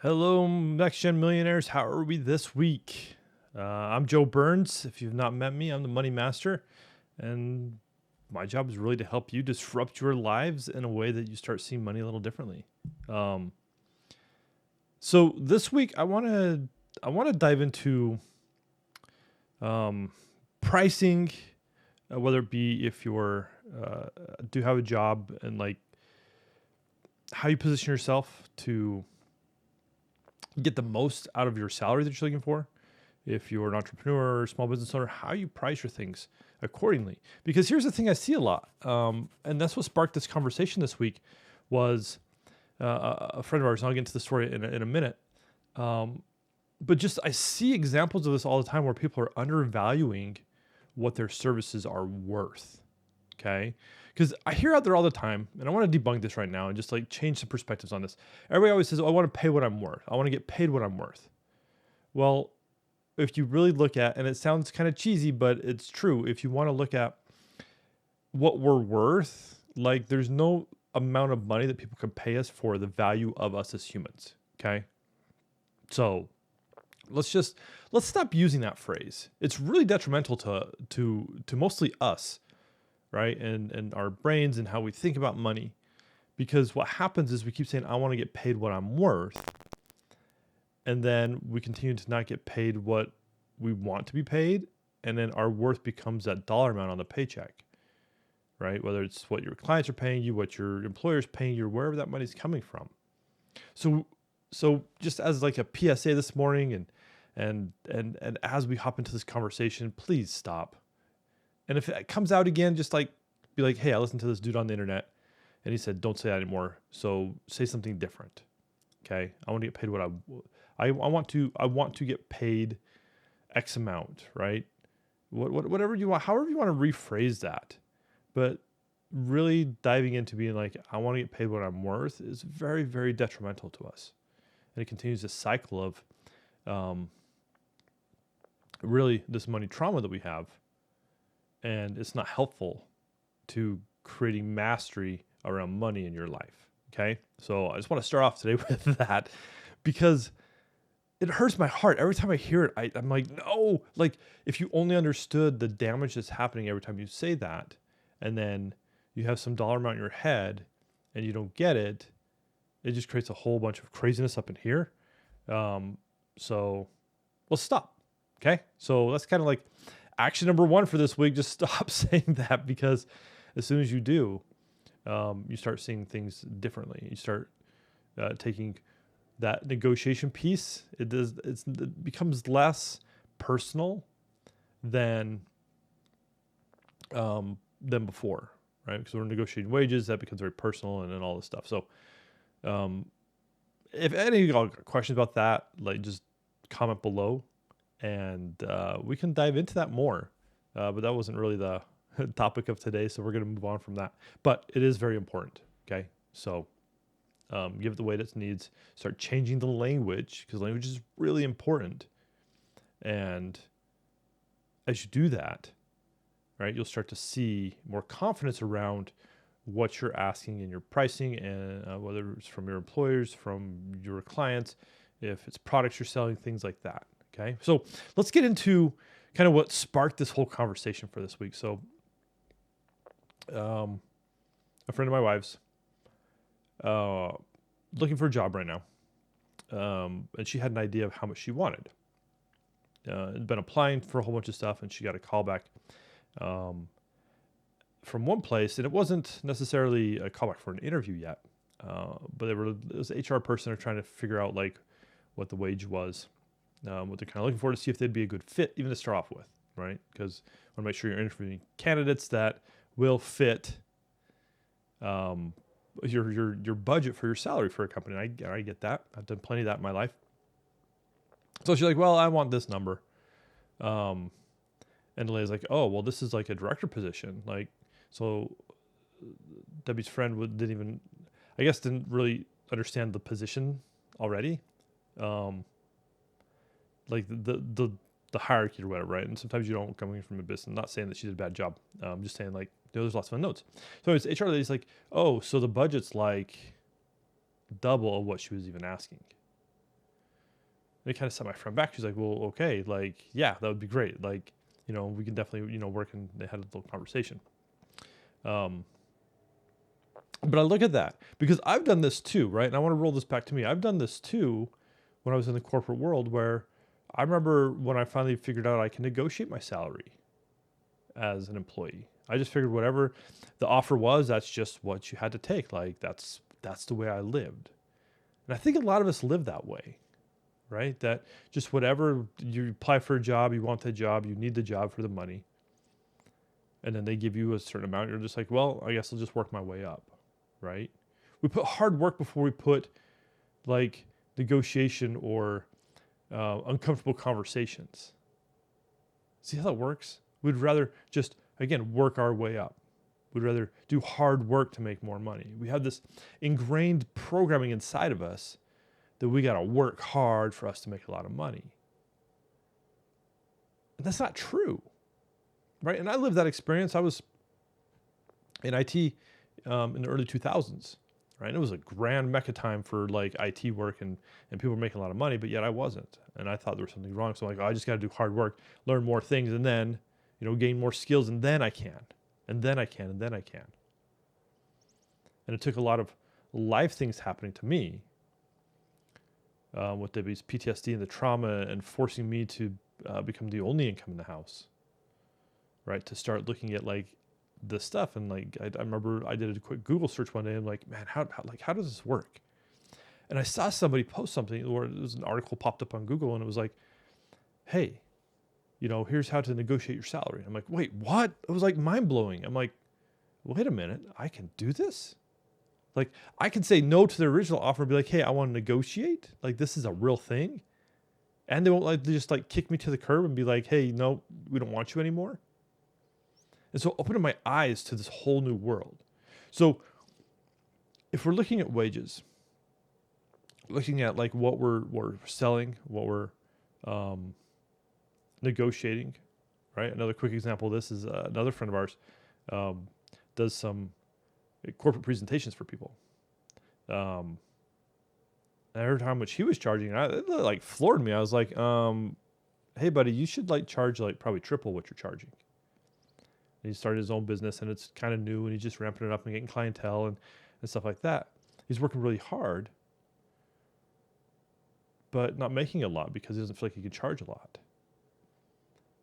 Hello, Next Gen Millionaires. How are we this week? I'm Joe Burns. If you've not met me, I'm the Money Master. And my job is really to help you disrupt your lives in a way that you start seeing money a little differently. Um, so this week, I want to dive into um, pricing, whether it be if you're do have a job and like how you position yourself to get the most out of your salary that you're looking for. If you're an entrepreneur or small business owner, how you price your things accordingly. Because here's the thing I see a lot, and that's what sparked this conversation this week. Was a friend of ours, and I'll get into the story in a minute. But just I see examples of this all the time where people are undervaluing what their services are worth. Okay. Because I hear out there all the time, and I want to debunk this right now and just like change some perspectives on this. Everybody always says, oh, I want to pay what I'm worth. I want to get paid what I'm worth. Well, if you really look at, and it sounds kind of cheesy, but it's true. If you want to look at what we're worth, like there's no amount of money that people can pay us for the value of us as humans. Okay. So let's stop using that phrase. It's really detrimental to mostly us, right? And our brains and how we think about money. Because what happens is we keep saying, I want to get paid what I'm worth. And then we continue to not get paid what we want to be paid. And then our worth becomes that dollar amount on the paycheck, right? Whether it's what your clients are paying you, what your employer's paying you, or wherever that money's coming from. So just as like a PSA this morning and as we hop into this conversation, please stop. And if it comes out again, just like be like, hey, I listened to this dude on the internet and he said, don't say that anymore. So say something different. Okay. I want to get paid what I want to get paid X amount, right? Whatever you want, however you want to rephrase that. But really diving into being like, I want to get paid what I'm worth is very, very detrimental to us. And it continues this cycle of really this money trauma that we have. And it's not helpful to creating mastery around money in your life. Okay. So I just want to start off today with that because it hurts my heart. Every time I hear it, I'm like, no, like if you only understood the damage that's happening every time you say that, and then you have some dollar amount in your head and you don't get it, it just creates a whole bunch of craziness up in here. So let's stop. Okay. So that's kind of like action number one for this week. Just stop saying that, because as soon as you do, you start seeing things differently. You start taking that negotiation piece. It becomes less personal than before, right? Because we're negotiating wages, that becomes very personal, and then all this stuff. So, if any of y'all got questions about that, like just comment below, and we can dive into that more. But that wasn't really the topic of today, so we're going to move on from that. But it is very important, okay? So give it the weight it needs. Start changing the language, because language is really important. And as you do that, right, you'll start to see more confidence around what you're asking in your pricing, and whether it's from your employers, from your clients, if it's products you're selling, things like that. Okay, so let's get into kind of what sparked this whole conversation for this week. So, a friend of my wife's looking for a job right now, and she had an idea of how much she wanted. Had been applying for a whole bunch of stuff, and she got a call back from one place, and it wasn't necessarily a callback for an interview yet, but it was an HR person are trying to figure out like what the wage was. What they're kind of looking for to see if they'd be a good fit, even to start off with, right? Because I want to make sure you're interviewing candidates that will fit your budget for your salary for a company. And I get that. I've done plenty of that in my life. So she's like, well, I want this number. And Delay's like, oh, well, this is like a director position. Like, so Debbie's friend didn't really understand the position already. Like the hierarchy or whatever, right? And sometimes you don't coming from a business. I'm not saying that she did a bad job. I'm just saying like there's lots of notes. So it's HR lady's like, oh, so the budget's like double of what she was even asking. And it kind of set my friend back. She's like, well, okay, like, yeah, that would be great. Like, we can definitely, work. And they had a little conversation. But I look at that because I've done this too, right? And I want to roll this back to me. I've done this too when I was in the corporate world, where I remember when I finally figured out I can negotiate my salary as an employee. I just figured whatever the offer was, that's just what you had to take. Like that's the way I lived. And I think a lot of us live that way, right? That just whatever you apply for a job, you want the job, you need the job for the money. And then they give you a certain amount. You're just like, well, I guess I'll just work my way up, right? We put hard work before we put like negotiation or uncomfortable conversations. See how that works? We'd rather just, again, work our way up. We'd rather do hard work to make more money. We have this ingrained programming inside of us that we got to work hard for us to make a lot of money. And that's not true, right? And I lived that experience. I was in IT in the early 2000s, right? And it was a grand mecca time for like IT work, and people were making a lot of money, but yet I wasn't. And I thought there was something wrong. So I'm like, oh, I just got to do hard work, learn more things, and then, gain more skills, and then I can. And then I can, and then I can. And it took a lot of life things happening to me with the PTSD and the trauma, and forcing me to become the only income in the house, right? To start looking at like this stuff. And like, I remember I did a quick Google search one day. And like, man, how does this work? And I saw somebody post something, or it was an article popped up on Google, and it was like, hey, here's how to negotiate your salary. I'm like, wait, what? It was like mind blowing. I'm like, wait a minute, I can do this? Like, I can say no to the original offer and be like, hey, I want to negotiate. Like, this is a real thing. And they won't just kick me to the curb and be like, hey, no, we don't want you anymore. And so opening my eyes to this whole new world. So if we're looking at wages, looking at like what we're selling, what we're negotiating, right? Another quick example of this is another friend of ours does some corporate presentations for people. And I heard how much he was charging, and it like floored me. I was like, hey buddy, you should like charge like probably triple what you're charging. And he started his own business, and it's kind of new, and he's just ramping it up and getting clientele and stuff like that. He's working really hard, but not making a lot because he doesn't feel like he can charge a lot.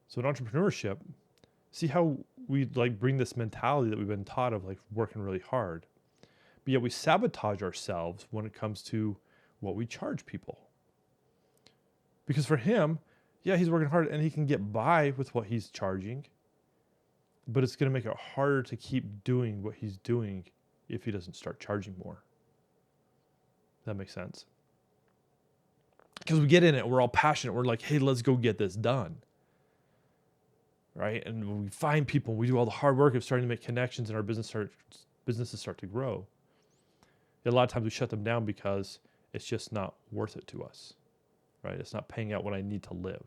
So in entrepreneurship, see how we like bring this mentality that we've been taught of like working really hard, but yet we sabotage ourselves when it comes to what we charge people. Because for him, yeah, he's working hard and he can get by with what he's charging, but it's going to make it harder to keep doing what he's doing if he doesn't start charging more. That makes sense? Because we get in it, we're all passionate. We're like, hey, let's go get this done. Right? And when we find people, we do all the hard work of starting to make connections, and our businesses start to grow. A lot of times we shut them down because it's just not worth it to us. Right? It's not paying out what I need to live.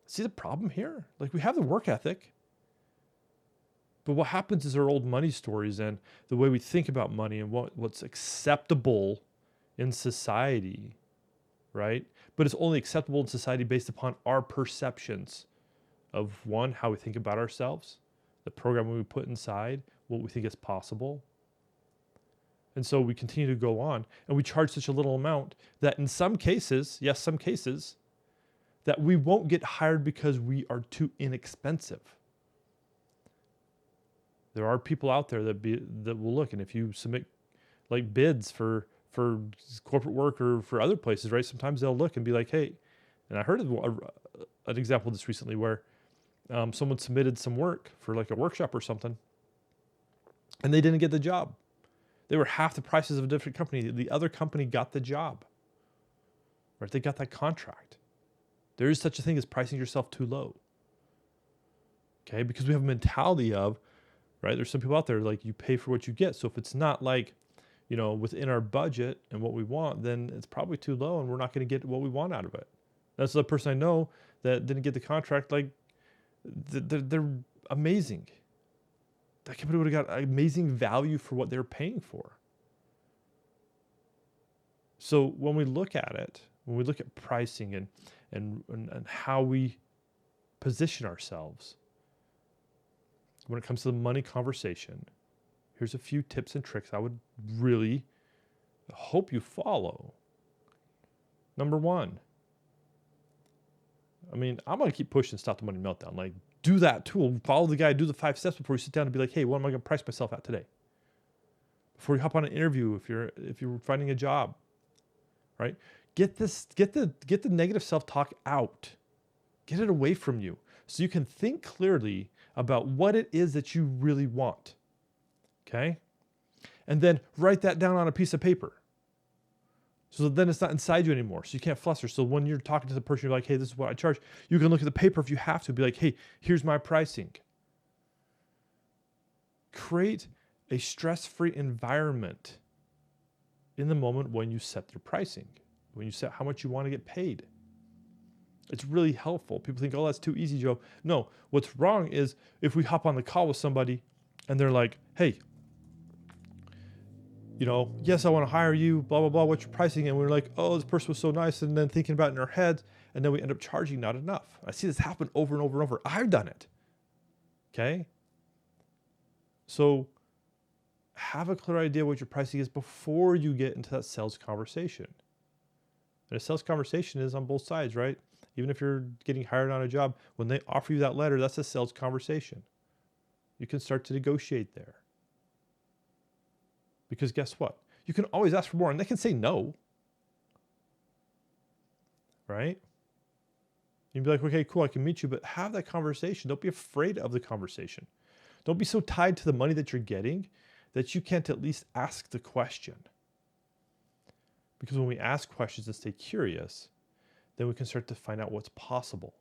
See the problem here? Like, we have the work ethic, but what happens is our old money stories and the way we think about money and what's acceptable in society, right? But it's only acceptable in society based upon our perceptions of, one, how we think about ourselves, the programming we put inside, what we think is possible. And so we continue to go on, and we charge such a little amount that in some cases, yes, some cases, that we won't get hired because we are too inexpensive. There are people out there that will look, and if you submit like bids for corporate work or for other places, right? Sometimes they'll look and be like, hey, and I heard of an example of this recently where someone submitted some work for like a workshop or something, and they didn't get the job. They were half the prices of a different company. The other company got the job, right? They got that contract. There is such a thing as pricing yourself too low. Okay, because we have a mentality of, right? There's some people out there like you pay for what you get. So if it's not like, within our budget and what we want, then it's probably too low and we're not going to get what we want out of it. That's the person I know that didn't get the contract. Like they're amazing. That company would have got amazing value for what they're paying for. So when we look at it, when we look at pricing and how we position ourselves when it comes to the money conversation, here's a few tips and tricks I would really hope you follow. Number one, I'm going to keep pushing Stop the Money Meltdown. Like, do that tool. Follow the guy. Do the 5 steps before you sit down and be like, hey, what am I going to price myself at today? Before you hop on an interview, if you're finding a job, right? Get the negative self-talk out. Get it away from you so you can think clearly about what it is that you really want. Okay? And then write that down on a piece of paper. So then it's not inside you anymore. So you can't fluster. So when you're talking to the person, you're like, hey, this is what I charge. You can look at the paper if you have to. Be like, hey, here's my pricing. Create a stress-free environment in the moment when you set your pricing, when you set how much you want to get paid. It's really helpful. People think, oh, that's too easy, Joe. No, what's wrong is if we hop on the call with somebody and they're like, hey, yes, I want to hire you, blah, blah, blah, what's your pricing? And we're like, oh, this person was so nice. And then thinking about it in our heads, and then we end up charging not enough. I see this happen over and over and over. I've done it. Okay? So have a clear idea what your pricing is before you get into that sales conversation. And a sales conversation is on both sides, right? Even if you're getting hired on a job, when they offer you that letter, that's a sales conversation. You can start to negotiate there. Because guess what? You can always ask for more and they can say no. Right? You'd be like, okay, cool, I can meet you, but have that conversation. Don't be afraid of the conversation. Don't be so tied to the money that you're getting that you can't at least ask the question. Because when we ask questions and stay curious, then we can start to find out what's possible.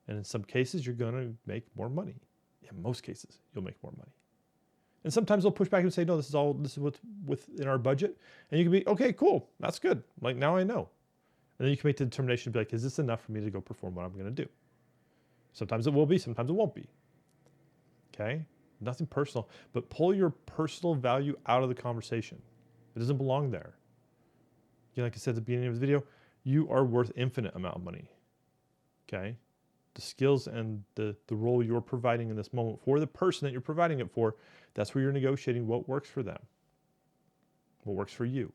And in some cases, you're going to make more money. In most cases, you'll make more money. And sometimes they'll push back and say, no, this is what's within our budget. And you can be, okay, cool. That's good. Like, now I know. And then you can make the determination and be like, is this enough for me to go perform what I'm going to do? Sometimes it will be, sometimes it won't be. Okay? Nothing personal, but pull your personal value out of the conversation. It doesn't belong there. Again, like I said at the beginning of the video, you are worth infinite amount of money. Okay? The skills and the role you're providing in this moment for the person that you're providing it for, that's where you're negotiating what works for them, what works for you.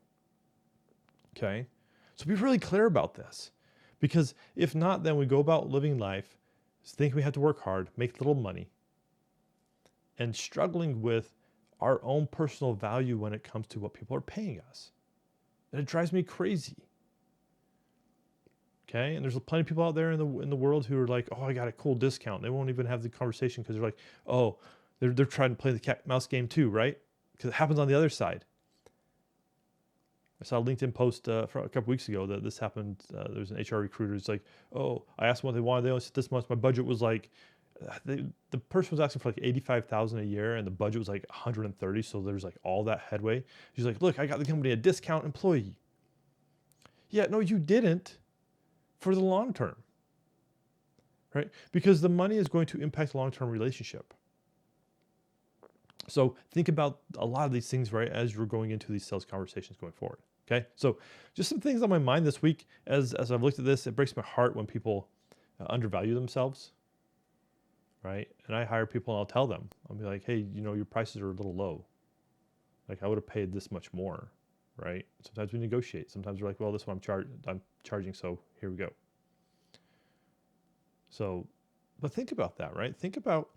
Okay? So be really clear about this, because if not, then we go about living life thinking we have to work hard, make little money, and struggling with our own personal value when it comes to what people are paying us. And it drives me crazy. Okay, and there's plenty of people out there in the world who are like, oh, I got a cool discount. They won't even have the conversation because they're like, oh, they're trying to play the cat mouse game too, right? Because it happens on the other side. I saw a LinkedIn post from a couple weeks ago that this happened. There's an HR recruiter who's like, oh, I asked them what they wanted. They only said this much. My budget was like, the person was asking for like $85,000 a year, and the budget was like 130. So there's like all that headway. She's like, look, I got the company a discount employee. Yeah, no, you didn't. For the long term, right? Because the money is going to impact the long-term relationship. So think about a lot of these things, right, as you're going into these sales conversations going forward, okay? So just some things on my mind this week as I've looked at this. It breaks my heart when people undervalue themselves, right? And I hire people and I'll tell them, I'll be like, hey, your prices are a little low. Like, I would have paid this much more, right? Sometimes we negotiate. Sometimes we're like, well, this one I'm charging, so here we go. So, but think about that, right? Think about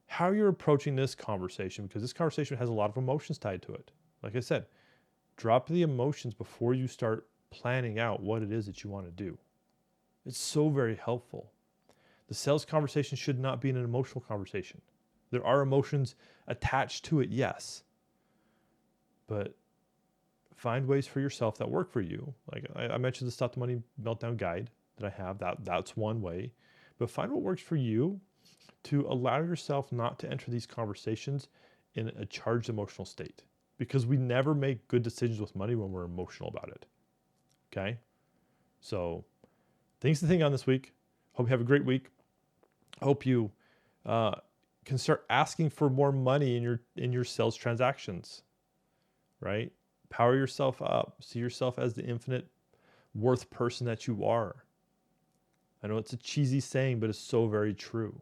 how you're approaching this conversation, because this conversation has a lot of emotions tied to it. Like I said, drop the emotions before you start planning out what it is that you want to do. It's so very helpful. The sales conversation should not be an emotional conversation. There are emotions attached to it, yes. But find ways for yourself that work for you. Like I mentioned the Stop the Money Meltdown guide that I have. That's one way. But find what works for you to allow yourself not to enter these conversations in a charged emotional state. Because we never make good decisions with money when we're emotional about it. Okay? So things to think on this week. Hope you have a great week. Hope you can start asking for more money in your sales transactions. Right? Power yourself up. See yourself as the infinite worth person that you are. I know it's a cheesy saying, but it's so very true.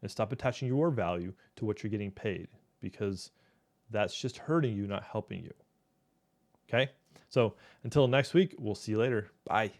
And stop attaching your value to what you're getting paid, because that's just hurting you, not helping you. Okay? So until next week, we'll see you later. Bye.